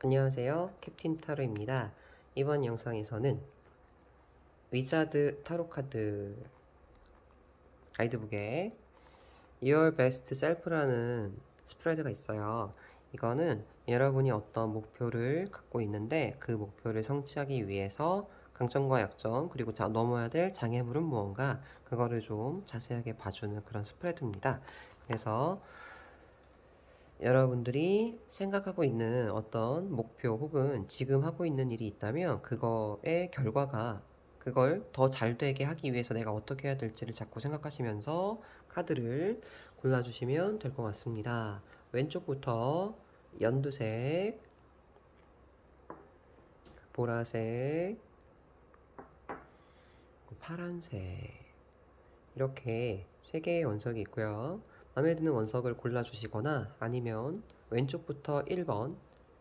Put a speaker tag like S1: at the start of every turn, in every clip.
S1: 안녕하세요, 캡틴 타로입니다. 이번 영상에서는 위자드 타로 카드 가이드북에 Your Best Self라는 스프레드가 있어요. 이거는 여러분이 어떤 목표를 갖고 있는데 그 목표를 성취하기 위해서 강점과 약점, 그리고 넘어야 될 장애물은 무언가, 그거를 좀 자세하게 봐주는 그런 스프레드입니다. 그래서 여러분들이 생각하고 있는 어떤 목표 혹은 지금 하고 있는 일이 있다면 그거의 결과가, 그걸 더 잘 되게 하기 위해서 내가 어떻게 해야 될지를 자꾸 생각하시면서 카드를 골라주시면 될 것 같습니다. 왼쪽부터 연두색, 보라색, 파란색, 이렇게 3개의 원석이 있고요. 마음에 드는 원석을 골라주시거나 아니면 왼쪽부터 1번,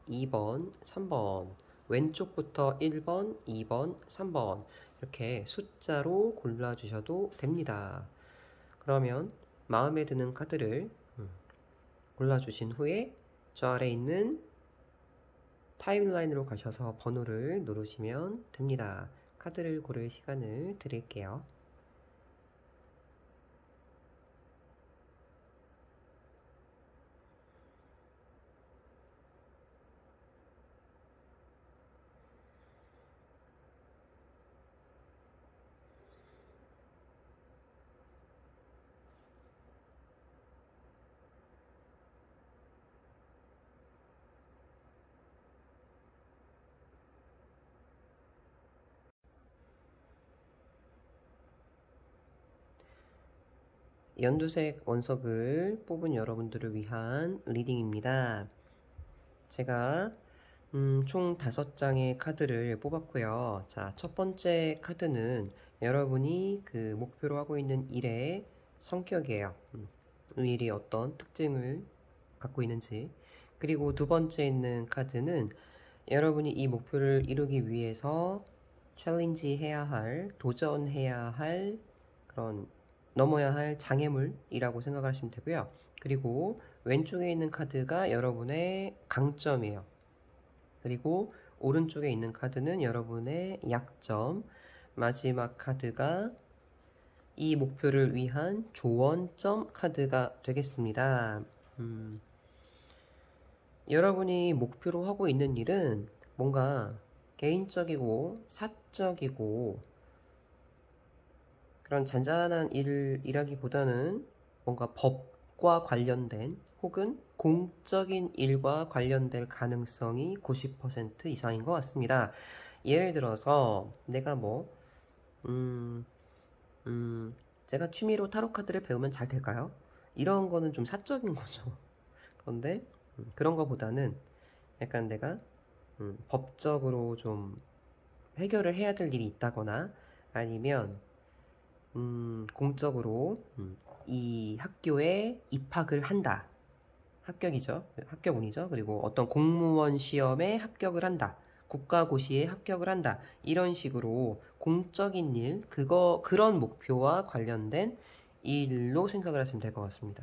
S1: 2번, 3번, 왼쪽부터 1번, 2번, 3번 이렇게 숫자로 골라주셔도 됩니다. 그러면 마음에 드는 카드를 골라주신 후에 저 아래 있는 타임라인으로 가셔서 번호를 누르시면 됩니다. 카드를 고를 시간을 드릴게요. 연두색 원석을 뽑은 여러분들을 위한 리딩입니다. 제가 총 5장의 카드를 뽑았고요. 자, 첫 번째 카드는 여러분이 그 목표로 하고 있는 일의 성격이에요. 이 일이 어떤 특징을 갖고 있는지. 그리고 두 번째 있는 카드는 여러분이 이 목표를 이루기 위해서 챌린지 해야 할, 도전해야 할 그런 넘어야 할 장애물이라고 생각하시면 되고요. 그리고 왼쪽에 있는 카드가 여러분의 강점이에요. 그리고 오른쪽에 있는 카드는 여러분의 약점, 마지막 카드가 이 목표를 위한 조언점 카드가 되겠습니다. 여러분이 목표로 하고 있는 일은 뭔가 개인적이고 사적이고 그런 잔잔한 일이라기보다는 뭔가 법과 관련된 혹은 공적인 일과 관련될 가능성이 90% 이상인 것 같습니다. 예를 들어서 내가 제가 취미로 타로 카드를 배우면 잘 될까요? 이런 거는 좀 사적인 거죠. 그런데 그런 거보다는 약간 내가 법적으로 좀 해결을 해야 될 일이 있다거나 아니면 공적으로 이 학교에 입학을 한다. 합격이죠. 합격운이죠. 그리고 어떤 공무원 시험에 합격을 한다. 국가고시에 합격을 한다. 이런 식으로 공적인 일, 그런 목표와 관련된 일로 생각을 하시면 될 것 같습니다.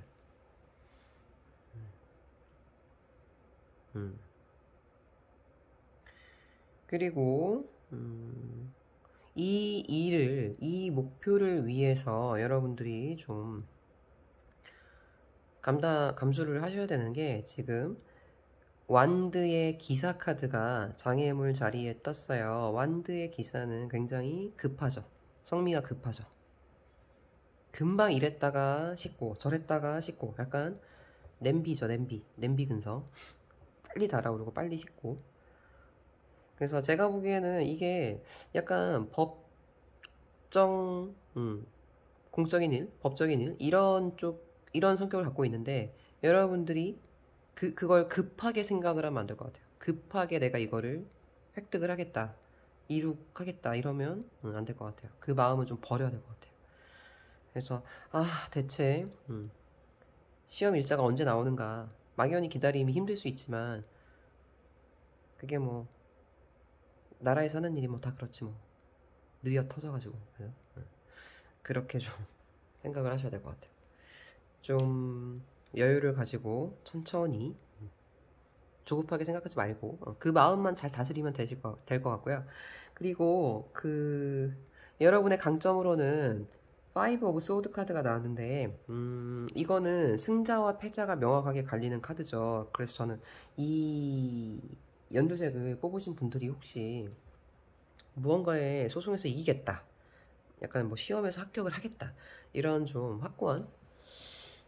S1: 그리고 이 목표를 위해서 여러분들이 좀 감수를 하셔야 되는 게 지금 완드의 기사 카드가 장애물 자리에 떴어요. 완드의 기사는 굉장히 급하죠. 성미가 급하죠. 금방 이랬다가 식고 저랬다가 식고 약간 냄비죠. 냄비 근성. 빨리 달아오르고 빨리 식고. 그래서 제가 보기에는 이게 약간 법정, 공적인 일, 법적인 일 이런 성격을 갖고 있는데 여러분들이 그걸 급하게 생각을 하면 안 될 것 같아요. 급하게 내가 이거를 획득을 하겠다, 이룩하겠다 이러면 안 될 것 같아요. 그 마음은 좀 버려야 될 것 같아요. 그래서 대체 시험 일자가 언제 나오는가, 막연히 기다림이 힘들 수 있지만 그게 뭐 나라에서 하는 일이 뭐 다 그렇지 뭐 느려 터져가지고 그렇게 좀 생각을 하셔야 될 것 같아요. 좀 여유를 가지고 천천히 조급하게 생각하지 말고 그 마음만 잘 다스리면 될 것 같고요. 그리고 여러분의 강점으로는 파이브 오브 소드 카드가 나왔는데 이거는 승자와 패자가 명확하게 갈리는 카드죠. 그래서 저는 이 연두색을 뽑으신 분들이 혹시 무언가에 소송에서 이기겠다, 약간 뭐 시험에서 합격을 하겠다, 이런 좀 확고한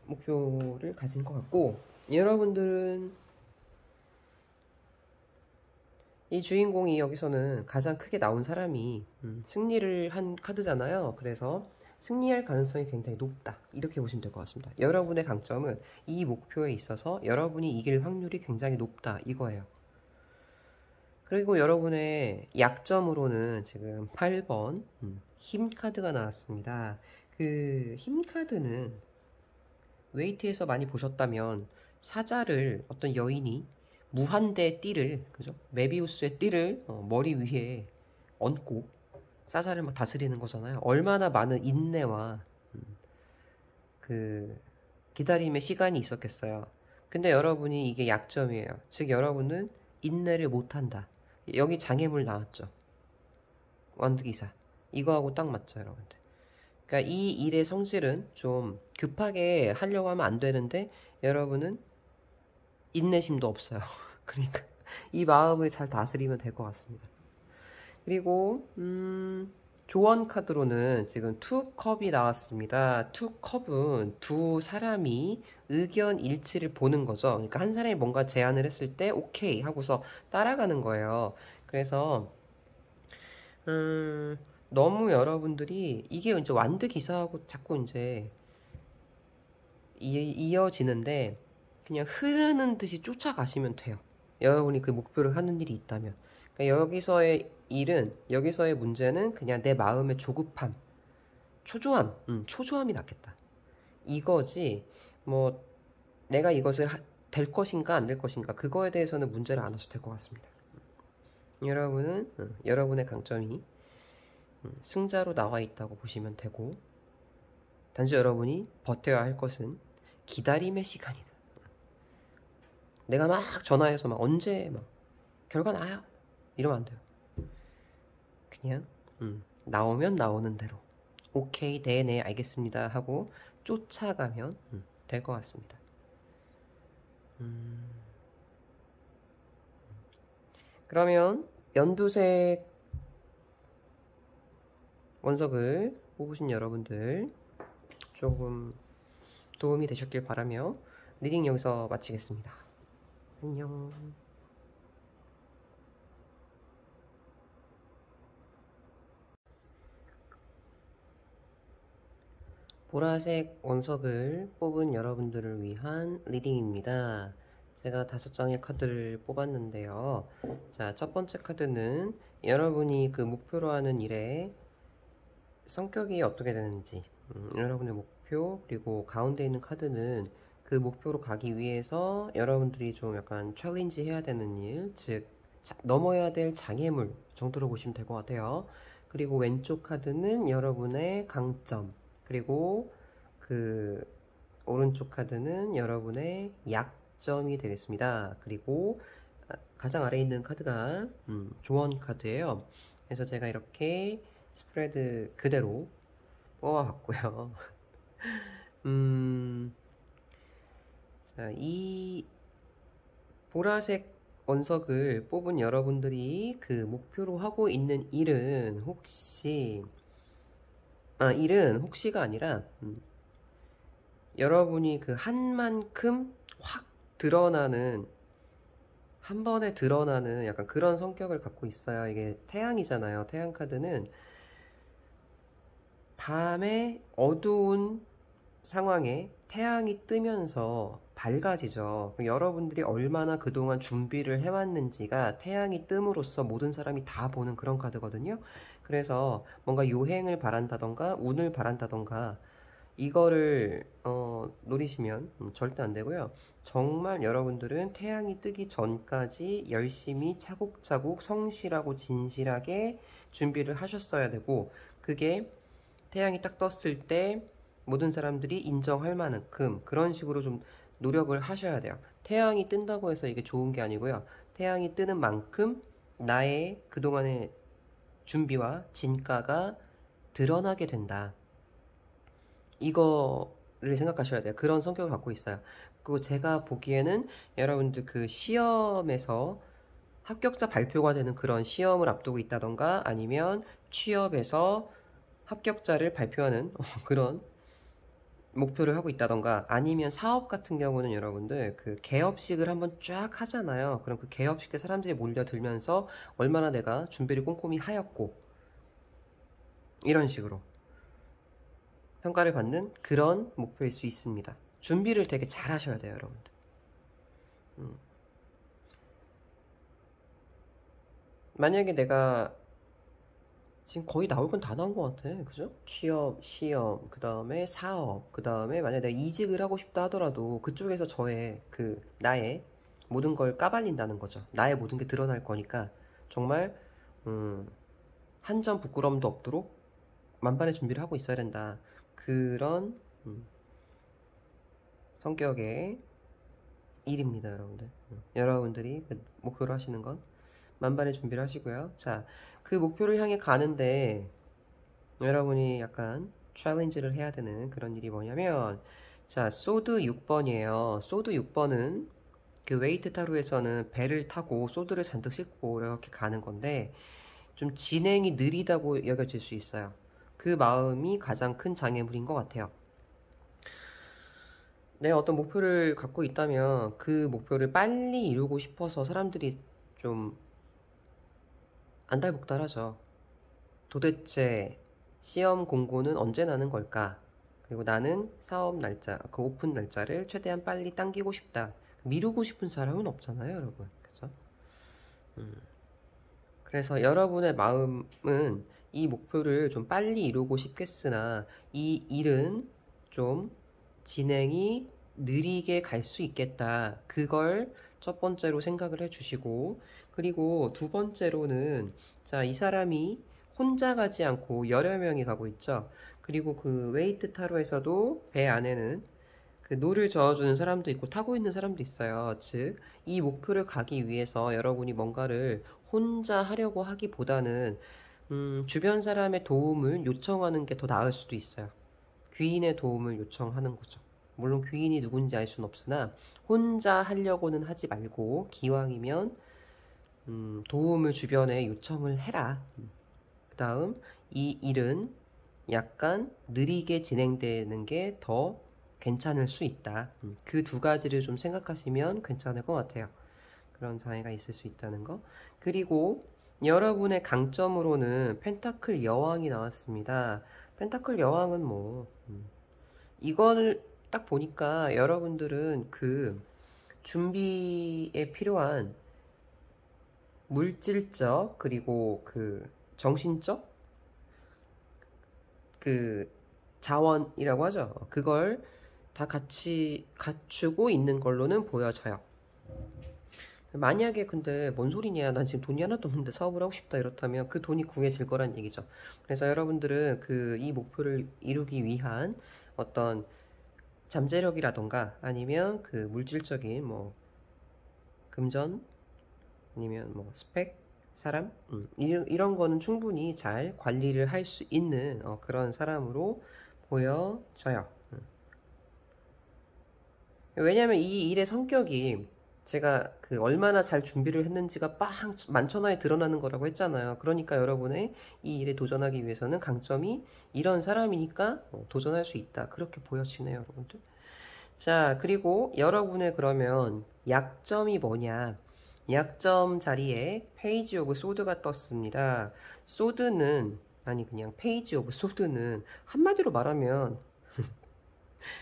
S1: 목표를 가진 것 같고, 여러분들은 이 주인공이 여기서는 가장 크게 나온 사람이 승리를 한 카드잖아요. 그래서 승리할 가능성이 굉장히 높다, 이렇게 보시면 될 것 같습니다. 여러분의 강점은 이 목표에 있어서 여러분이 이길 확률이 굉장히 높다, 이거예요. 그리고 여러분의 약점으로는 지금 8번 힘 카드가 나왔습니다. 그 힘 카드는 웨이트에서 많이 보셨다면, 사자를 어떤 여인이 무한대 띠를, 그죠? 메비우스의 띠를 머리 위에 얹고 사자를 막 다스리는 거잖아요. 얼마나 많은 인내와 그 기다림의 시간이 있었겠어요. 근데 여러분이 이게 약점이에요. 즉 여러분은 인내를 못한다. 여기 장애물 나왔죠. 완득이사. 이거하고 딱 맞죠, 여러분들. 그러니까 이 일의 성질은 좀 급하게 하려고 하면 안 되는데 여러분은 인내심도 없어요. 그러니까 이 마음을 잘 다스리면 될 것 같습니다. 그리고 조언 카드로는 지금 투 컵이 나왔습니다. 투 컵은 두 사람이 의견 일치를 보는 거죠. 그러니까 한 사람이 뭔가 제안을 했을 때 오케이 하고서 따라가는 거예요. 그래서 너무 여러분들이 이게 이제 완드 기사하고 자꾸 이제 이어지는데 그냥 흐르는 듯이 쫓아가시면 돼요. 여러분이 그 목표를 하는 일이 있다면. 그러니까 여기서의 문제는 그냥 내 마음의 조급함, 초조함이 낫겠다, 이거지. 뭐 내가 이것을 될 것인가 안 될 것인가, 그거에 대해서는 문제를 안 하셔도 될 것 같습니다. 여러분은 여러분의 강점이 승자로 나와 있다고 보시면 되고, 단지 여러분이 버텨야 할 것은 기다림의 시간이다. 내가 막 전화해서 막 언제 막 결과 나요 이러면 안 돼요. 그냥 나오면 나오는 대로 오케이, 네네, 알겠습니다 하고 쫓아가면 될 것 같습니다. 그러면 연두색 원석을 뽑으신 여러분들 조금 도움이 되셨길 바라며 리딩 여기서 마치겠습니다. 안녕. 보라색 원석을 뽑은 여러분들을 위한 리딩입니다. 제가 5장의 카드를 뽑았는데요. 자, 첫 번째 카드는 여러분이 그 목표로 하는 일에 성격이 어떻게 되는지, 여러분의 목표, 그리고 가운데 있는 카드는 그 목표로 가기 위해서 여러분들이 좀 약간 챌린지 해야 되는 일, 즉 넘어야 될 장애물 정도로 보시면 될 것 같아요. 그리고 왼쪽 카드는 여러분의 강점, 그리고 그 오른쪽 카드는 여러분의 약점이 되겠습니다. 그리고 가장 아래에 있는 카드가 조언 카드예요. 그래서 제가 이렇게 스프레드 그대로 뽑아봤고요. 자, 이 보라색 원석을 뽑은 여러분들이 그 목표로 하고 있는 일은 일은 혹시가 아니라 여러분이 그 한 만큼 확 드러나는, 한 번에 드러나는 약간 그런 성격을 갖고 있어요. 이게 태양이잖아요. 태양 카드는 밤에 어두운 상황에 태양이 뜨면서 밝아지죠. 여러분들이 얼마나 그동안 준비를 해왔는지가 태양이 뜸으로써 모든 사람이 다 보는 그런 카드거든요. 그래서 뭔가 요행을 바란다던가 운을 바란다던가 이거를 노리시면 절대 안 되고요. 정말 여러분들은 태양이 뜨기 전까지 열심히 차곡차곡 성실하고 진실하게 준비를 하셨어야 되고, 그게 태양이 딱 떴을 때 모든 사람들이 인정할 만큼 그런 식으로 좀 노력을 하셔야 돼요. 태양이 뜬다고 해서 이게 좋은 게 아니고요. 태양이 뜨는 만큼 나의 그동안의 준비와 진가가 드러나게 된다. 이거를 생각하셔야 돼요. 그런 성격을 갖고 있어요. 그리고 제가 보기에는 여러분들 그 시험에서 합격자 발표가 되는 그런 시험을 앞두고 있다던가 아니면 취업에서 합격자를 발표하는 그런 목표를 하고 있다던가 아니면 사업 같은 경우는 여러분들 그 개업식을 한번 쫙 하잖아요. 그럼 그 개업식 때 사람들이 몰려들면서 얼마나 내가 준비를 꼼꼼히 하였고 이런 식으로 평가를 받는 그런 목표일 수 있습니다. 준비를 되게 잘 하셔야 돼요, 여러분들. 만약에 내가 지금 거의 나올 건 다 나온 것 같아. 그죠? 취업, 시험, 그 다음에 사업, 그 다음에 만약에 내가 이직을 하고 싶다 하더라도 그쪽에서 저의 그 나의 모든 걸 까발린다는 거죠. 나의 모든 게 드러날 거니까 정말 한 점 부끄러움도 없도록 만반의 준비를 하고 있어야 된다. 그런 성격의 일입니다, 여러분들. 여러분들이 그 목표로 하시는 건 만반의 준비를 하시고요. 자, 그 목표를 향해 가는데 여러분이 약간 챌린지를 해야 되는 그런 일이 뭐냐면 자, 소드 6번이에요. 소드 6번은 그 웨이트 타로에서는 배를 타고 소드를 잔뜩 싣고 이렇게 가는 건데 좀 진행이 느리다고 여겨질 수 있어요. 그 마음이 가장 큰 장애물인 것 같아요. 내가 어떤 목표를 갖고 있다면 그 목표를 빨리 이루고 싶어서 사람들이 좀 안달복달하죠. 도대체 시험 공고는 언제 나는 걸까? 그리고 나는 사업 날짜, 그 오픈 날짜를 최대한 빨리 당기고 싶다. 미루고 싶은 사람은 없잖아요, 여러분. 그죠? 그래서 여러분의 마음은 이 목표를 좀 빨리 이루고 싶겠으나 이 일은 좀 진행이 느리게 갈 수 있겠다. 그걸 첫 번째로 생각을 해주시고, 그리고 두 번째로는, 자, 이 사람이 혼자 가지 않고 여러 명이 가고 있죠. 그리고 그 웨이트 타로에서도 배 안에는 그 노를 저어주는 사람도 있고 타고 있는 사람도 있어요. 즉, 이 목표를 가기 위해서 여러분이 뭔가를 혼자 하려고 하기보다는 주변 사람의 도움을 요청하는 게 더 나을 수도 있어요. 귀인의 도움을 요청하는 거죠. 물론 귀인이 누군지 알 수는 없으나 혼자 하려고는 하지 말고 기왕이면 도움을 주변에 요청을 해라. 그 다음 이 일은 약간 느리게 진행되는 게 더 괜찮을 수 있다. 그 두 가지를 좀 생각하시면 괜찮을 것 같아요. 그런 장애가 있을 수 있다는 거. 그리고 여러분의 강점으로는 펜타클 여왕이 나왔습니다. 펜타클 여왕은 뭐 이거를 딱 보니까 여러분들은 그 준비에 필요한 물질적 그리고 그 정신적 그 자원이라고 하죠. 그걸 다 같이 갖추고 있는 걸로는 보여져요. 만약에 근데 뭔 소리냐, 난 지금 돈이 하나도 없는데 사업을 하고 싶다 이렇다면 그 돈이 구해질 거란 얘기죠. 그래서 여러분들은 그 이 목표를 이루기 위한 어떤 잠재력이라던가 아니면 그 물질적인 뭐 금전 아니면 뭐 스펙 사람 이런 거는 충분히 잘 관리를 할 수 있는 그런 사람으로 보여져요. 왜냐면 이 일의 성격이 제가 그 얼마나 잘 준비를 했는지가 빵 만천하에 드러나는 거라고 했잖아요. 그러니까 여러분의 이 일에 도전하기 위해서는 강점이 이런 사람이니까 도전할 수 있다. 그렇게 보여지네요, 여러분들. 자, 그리고 여러분의 그러면 약점이 뭐냐? 약점 자리에 페이지 오브 소드가 떴습니다. 소드는 아니 그냥 페이지 오브 소드는 한마디로 말하면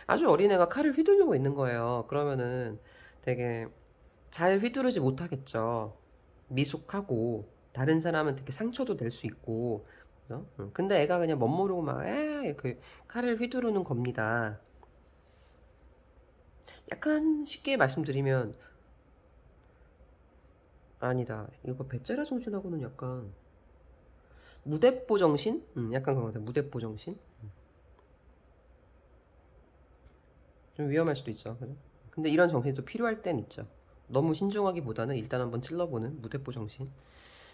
S1: 아주 어린애가 칼을 휘두르고 있는 거예요. 그러면은 되게 잘 휘두르지 못하겠죠. 미숙하고 다른 사람은 되게 상처도 낼 수 있고 그죠? 근데 애가 그냥 멋모르고 막 이렇게 칼을 휘두르는 겁니다. 약간 쉽게 말씀드리면 아니다. 이거 배째라 정신하고는 약간 무대뽀 정신? 약간 그런 것 같아요. 무대뽀 정신? 좀 위험할 수도 있죠. 그죠? 근데 이런 정신이 또 필요할 땐 있죠. 너무 신중하기보다는 일단 한번 찔러보는 무대뽀 정신.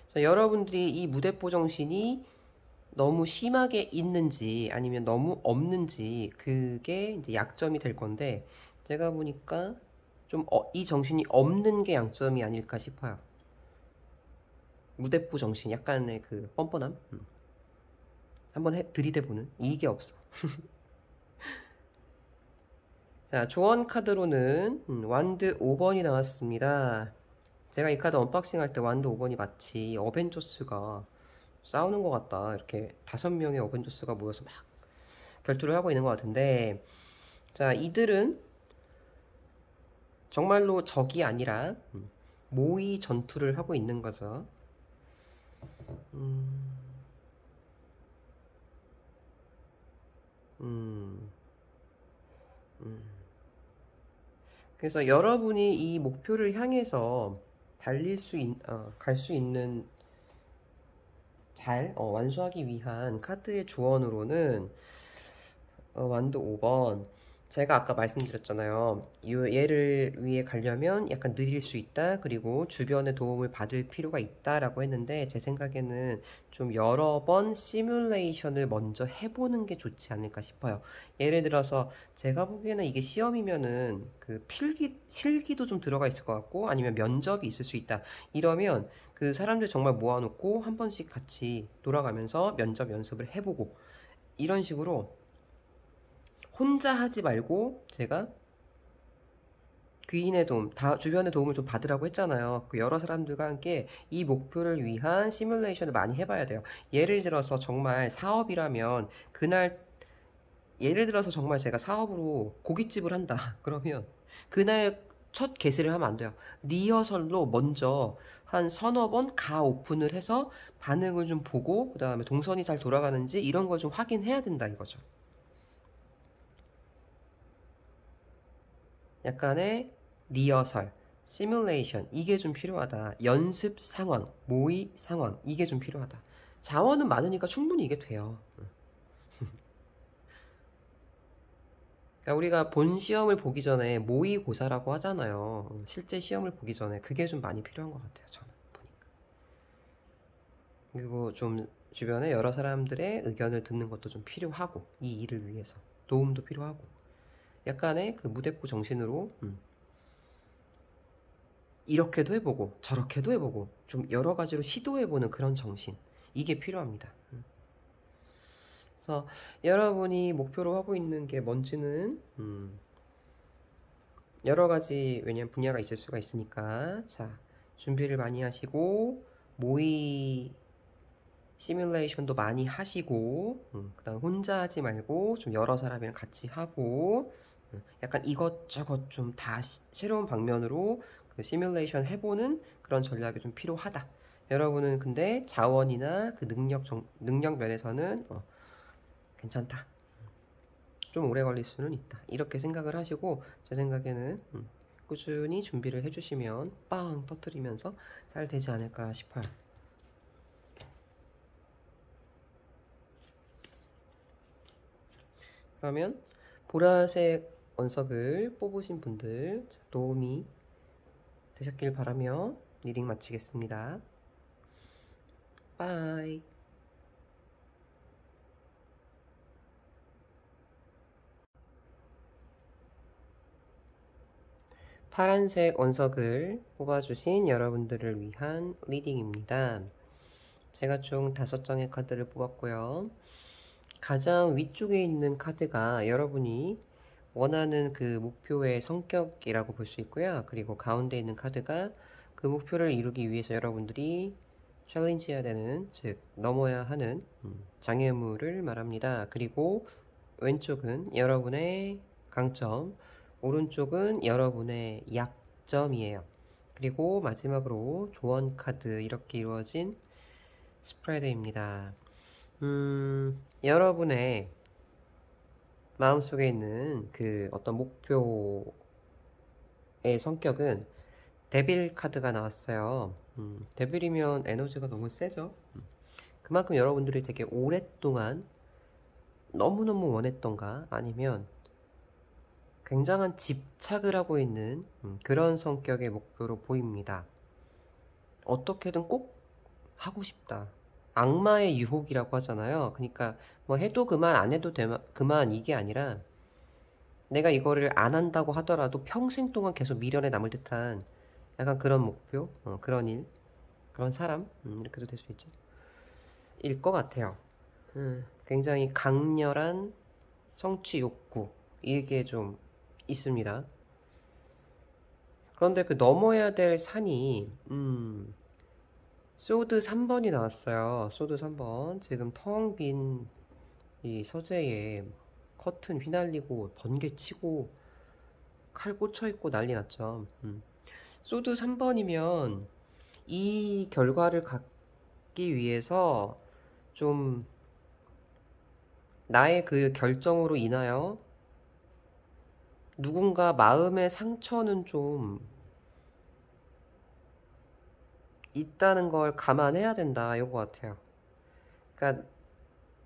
S1: 자, 여러분들이 이 무대뽀 정신이 너무 심하게 있는지 아니면 너무 없는지 그게 이제 약점이 될 건데 제가 보니까 좀 이 정신이 없는 게 양점이 아닐까 싶어요. 무대뽀 정신 약간의 그 뻔뻔함 한번 들이대보는 이게 없어. 자, 조언 카드로는 완드 5번이 나왔습니다. 제가 이 카드 언박싱 할 때 완드 5번이 마치 어벤져스가 싸우는 것 같다. 이렇게 5명의 어벤져스가 모여서 막 결투를 하고 있는 것 같은데, 자, 이들은 정말로 적이 아니라 모의 전투를 하고 있는 거죠. 음, 음, 음. 그래서 여러분이 이 목표를 향해서 갈 수 있는 잘 완수하기 위한 카드의 조언으로는 완드 5번 제가 아까 말씀드렸잖아요. 얘를 위해 가려면 약간 느릴 수 있다. 그리고 주변의 도움을 받을 필요가 있다라고 했는데 제 생각에는 좀 여러 번 시뮬레이션을 먼저 해보는 게 좋지 않을까 싶어요. 예를 들어서 제가 보기에는 이게 시험이면은 그 실기도 좀 들어가 있을 것 같고 아니면 면접이 있을 수 있다. 이러면 그 사람들 정말 모아놓고 한 번씩 같이 돌아가면서 면접 연습을 해보고 이런 식으로 혼자 하지 말고 제가 귀인의 도움, 주변의 도움을 좀 받으라고 했잖아요. 그 여러 사람들과 함께 이 목표를 위한 시뮬레이션을 많이 해봐야 돼요. 예를 들어서 정말 사업이라면 그날 예를 들어서 정말 제가 사업으로 고깃집을 한다. 그러면 그날 첫 개시를 하면 안 돼요. 리허설로 먼저 한 서너 번 오픈을 해서 반응을 좀 보고 그다음에 동선이 잘 돌아가는지 이런 걸 좀 확인해야 된다 이거죠. 약간의 리허설, 시뮬레이션 이게 좀 필요하다. 연습 상황, 모의 상황 이게 좀 필요하다. 자원은 많으니까 충분히 이게 돼요. 그러니까 우리가 본 시험을 보기 전에 모의고사라고 하잖아요. 실제 시험을 보기 전에 그게 좀 많이 필요한 것 같아요. 저는 보니까. 그리고 좀 주변에 여러 사람들의 의견을 듣는 것도 좀 필요하고 이 일을 위해서 도움도 필요하고 약간의 그 무대포 정신으로 이렇게도 해보고 저렇게도 해보고 좀 여러 가지로 시도해보는 그런 정신 이게 필요합니다. 그래서 여러분이 목표로 하고 있는 게 뭔지는 여러 가지 왜냐면 분야가 있을 수가 있으니까 자 준비를 많이 하시고 모의 시뮬레이션도 많이 하시고 그다음 혼자 하지 말고 좀 여러 사람이랑 같이 하고 약간 이것저것 좀 다 새로운 방면으로 그 시뮬레이션 해보는 그런 전략이 좀 필요하다. 여러분은 근데 자원이나 그 능력 면에서는 괜찮다. 좀 오래 걸릴 수는 있다. 이렇게 생각을 하시고 제 생각에는 꾸준히 준비를 해주시면 빵 터뜨리면서 잘 되지 않을까 싶어요. 그러면 보라색 원석을 뽑으신 분들 도움이 되셨길 바라며 리딩 마치겠습니다. 빠이. 파란색 원석을 뽑아주신 여러분들을 위한 리딩입니다. 제가 총 5장의 카드를 뽑았고요. 가장 위쪽에 있는 카드가 여러분이 원하는 그 목표의 성격이라고 볼 수 있고요. 그리고 가운데 있는 카드가 그 목표를 이루기 위해서 여러분들이 챌린지해야 되는, 즉 넘어야 하는 장애물을 말합니다. 그리고 왼쪽은 여러분의 강점, 오른쪽은 여러분의 약점이에요. 그리고 마지막으로 조언 카드 이렇게 이루어진 스프레드입니다. 여러분의 마음속에 있는 그 어떤 목표의 성격은 데빌 카드가 나왔어요. 데빌이면 에너지가 너무 세죠. 그만큼 여러분들이 되게 오랫동안 너무너무 원했던가 아니면 굉장한 집착을 하고 있는 그런 성격의 목표로 보입니다. 어떻게든 꼭 하고 싶다. 악마의 유혹이라고 하잖아요. 그러니까 뭐 해도 그만 안 해도 그만 이게 아니라 내가 이거를 안 한다고 하더라도 평생 동안 계속 미련에 남을 듯한 약간 그런 목표, 그런 일, 그런 사람, 이렇게도 될 수 있죠. 일 것 같아요. 굉장히 강렬한 성취 욕구, 이게 좀 있습니다. 그런데 그 넘어야 될 산이, 소드 3번이 나왔어요. 소드 3번. 지금 텅 빈 이 서재에 커튼 휘날리고 번개 치고 칼 꽂혀 있고 난리 났죠. 소드 3번이면 이 결과를 갖기 위해서 좀 나의 그 결정으로 인하여 누군가 마음의 상처는 좀 있다는 걸 감안해야 된다 이거 같아요. 그러니까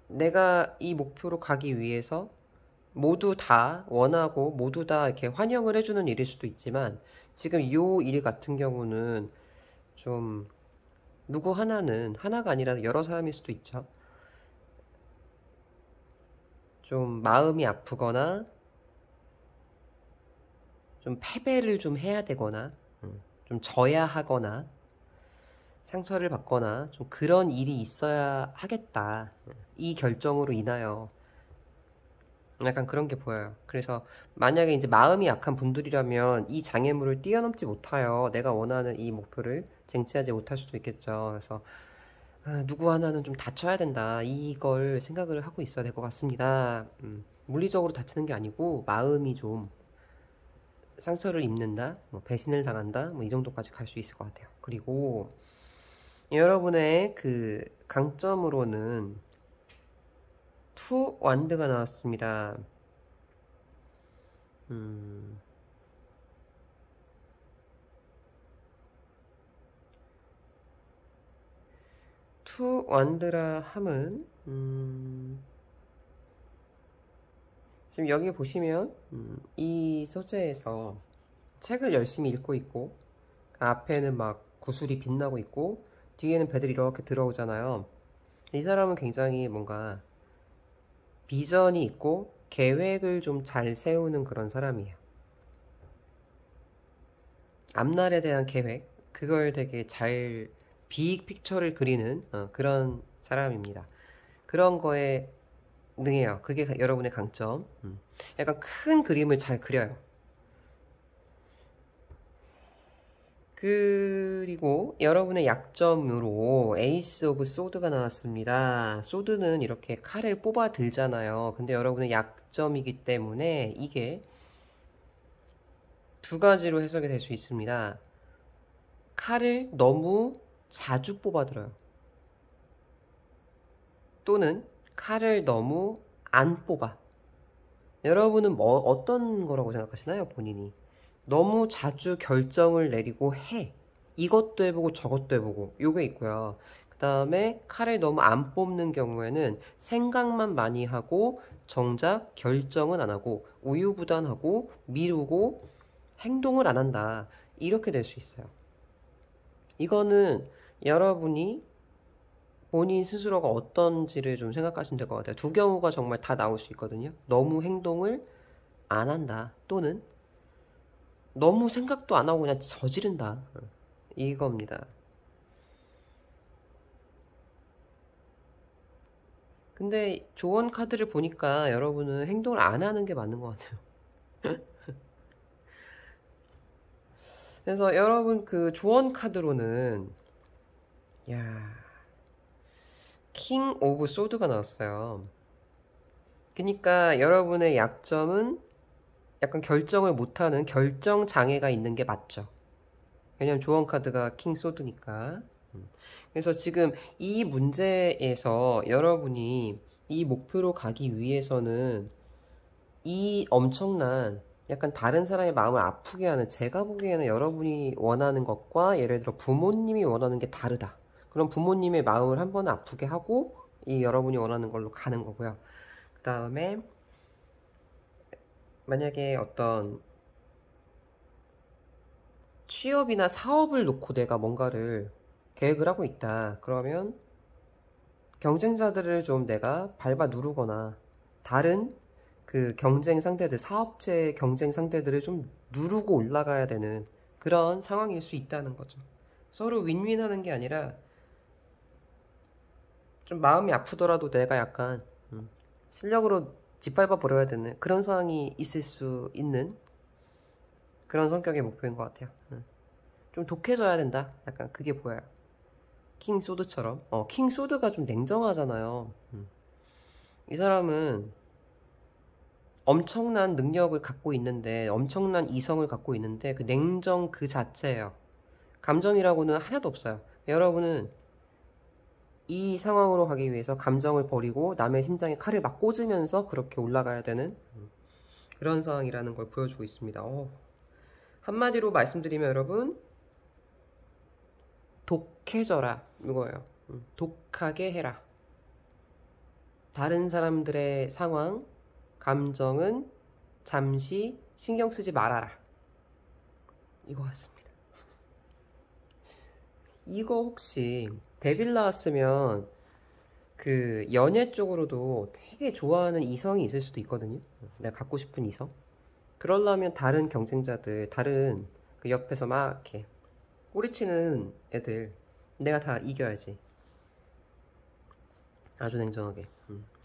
S1: 내가 이 목표로 가기 위해서 모두 다 원하고 모두 다 이렇게 환영을 해주는 일일 수도 있지만 지금 이 일 같은 경우는 좀 누구 하나는 하나가 아니라 여러 사람일 수도 있죠. 좀 마음이 아프거나 좀 패배를 좀 해야 되거나 좀 져야 하거나 상처를 받거나 좀 그런 일이 있어야 하겠다. 이 결정으로 인하여 약간 그런 게 보여요. 그래서 만약에 이제 마음이 약한 분들이라면 이 장애물을 뛰어넘지 못하여 내가 원하는 이 목표를 쟁취하지 못할 수도 있겠죠. 그래서 누구 하나는 좀 다쳐야 된다. 이걸 생각을 하고 있어야 될 것 같습니다. 물리적으로 다치는 게 아니고 마음이 좀 상처를 입는다, 뭐 배신을 당한다, 뭐 이 정도까지 갈 수 있을 것 같아요. 그리고 여러분의 그 강점으로는 투 완드가 나왔습니다. 투 완드라 함은 지금 여기 보시면 이 소재에서 책을 열심히 읽고 있고 앞에는 막 구슬이 빛나고 있고 뒤에는 배들이 이렇게 들어오잖아요. 이 사람은 굉장히 뭔가 비전이 있고 계획을 좀 잘 세우는 그런 사람이에요. 앞날에 대한 계획, 그걸 되게 잘 빅 픽처를 그리는 그런 사람입니다. 그런 거에 능해요. 그게 여러분의 강점. 약간 큰 그림을 잘 그려요. 그리고 여러분의 약점으로 에이스 오브 소드가 나왔습니다. 소드는 이렇게 칼을 뽑아 들잖아요. 근데 여러분의 약점이기 때문에 이게 두 가지로 해석이 될 수 있습니다. 칼을 너무 자주 뽑아 들어요. 또는 칼을 너무 안 뽑아. 여러분은 뭐 어떤 거라고 생각하시나요, 본인이? 너무 자주 결정을 내리고 해. 이것도 해보고 저것도 해보고 요게 있고요. 그 다음에 칼을 너무 안 뽑는 경우에는 생각만 많이 하고 정작 결정은 안 하고 우유부단하고 미루고 행동을 안 한다. 이렇게 될 수 있어요. 이거는 여러분이 본인 스스로가 어떤지를 좀 생각하시면 될 것 같아요. 두 경우가 정말 다 나올 수 있거든요. 너무 행동을 안 한다. 또는 너무 생각도 안 하고 그냥 저지른다. 이겁니다. 근데 조언 카드를 보니까 여러분은 행동을 안 하는 게 맞는 것 같아요. 그래서 여러분 그 조언 카드로는 야, 킹 오브 소드가 나왔어요. 그러니까 여러분의 약점은 약간 결정을 못하는 결정 장애가 있는 게 맞죠. 왜냐면 조언 카드가 킹 소드니까. 그래서 지금 이 문제에서 여러분이 이 목표로 가기 위해서는 이 엄청난 약간 다른 사람의 마음을 아프게 하는 제가 보기에는 여러분이 원하는 것과 예를 들어 부모님이 원하는 게 다르다. 그럼 부모님의 마음을 한 번 아프게 하고 이 여러분이 원하는 걸로 가는 거고요. 그 다음에 만약에 어떤 취업이나 사업을 놓고 내가 뭔가를 계획을 하고 있다. 그러면 경쟁자들을 좀 내가 밟아 누르거나 다른 그 경쟁 상대들, 사업체 경쟁 상대들을 좀 누르고 올라가야 되는 그런 상황일 수 있다는 거죠. 서로 윈윈 하는 게 아니라 좀 마음이 아프더라도 내가 약간 실력으로 짓밟아 버려야 되는 그런 상황이 있을 수 있는 그런 성격의 목표인 것 같아요. 좀 독해져야 된다. 약간 그게 보여요. 킹 소드처럼. 킹 소드가 좀 냉정하잖아요. 이 사람은 엄청난 능력을 갖고 있는데, 엄청난 이성을 갖고 있는데, 그 냉정 그 자체예요. 감정이라고는 하나도 없어요. 여러분은 이 상황으로 가기 위해서 감정을 버리고 남의 심장에 칼을 막 꽂으면서 그렇게 올라가야 되는 그런 상황이라는 걸 보여주고 있습니다. 한마디로 말씀드리면 여러분, 독해져라 이거예요. 독하게 해라. 다른 사람들의 상황, 감정은 잠시 신경 쓰지 말아라. 이거 같습니다. 이거 혹시 데빌 나왔으면 그 연애 쪽으로도 되게 좋아하는 이성이 있을 수도 있거든요. 내가 갖고 싶은 이성. 그러려면 다른 경쟁자들, 다른 그 옆에서 막 이렇게 꼬리치는 애들 내가 다 이겨야지. 아주 냉정하게.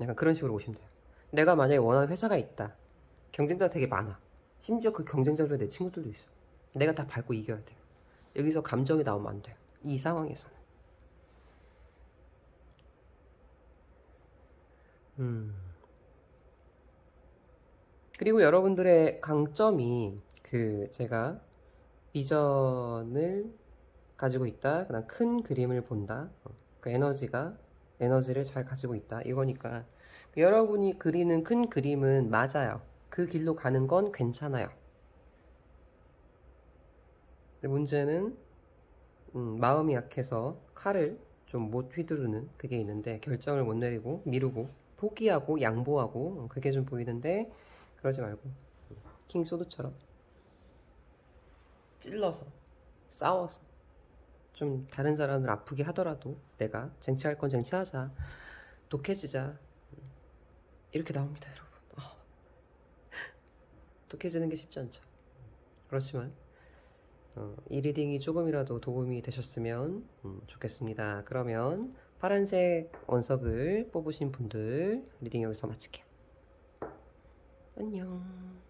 S1: 약간 그런 식으로 보시면 돼요. 내가 만약에 원하는 회사가 있다. 경쟁자가 되게 많아. 심지어 그 경쟁자 중에 내 친구들도 있어. 내가 다 밟고 이겨야 돼요. 여기서 감정이 나오면 안 돼요. 이 상황에서는. 그리고 여러분들의 강점이 그 제가 비전을 가지고 있다. 그다음 큰 그림을 본다. 그 에너지를 잘 가지고 있다. 이거니까 여러분이 그리는 큰 그림은 맞아요. 그 길로 가는 건 괜찮아요. 근데 문제는 마음이 약해서 칼을 좀 못 휘두르는 그게 있는데 결정을 못 내리고 미루고 포기하고 양보하고 그게 좀 보이는데 그러지 말고 킹 소드처럼 찔러서 싸워서 좀 다른 사람을 아프게 하더라도 내가 쟁취할 건 쟁취하자. 독해지자. 이렇게 나옵니다, 여러분. 독해지는 게 쉽지 않죠. 그렇지만 이 리딩이 조금이라도 도움이 되셨으면 좋겠습니다. 그러면 파란색 원석을 뽑으신 분들 리딩 여기서 마칠게요. 안녕.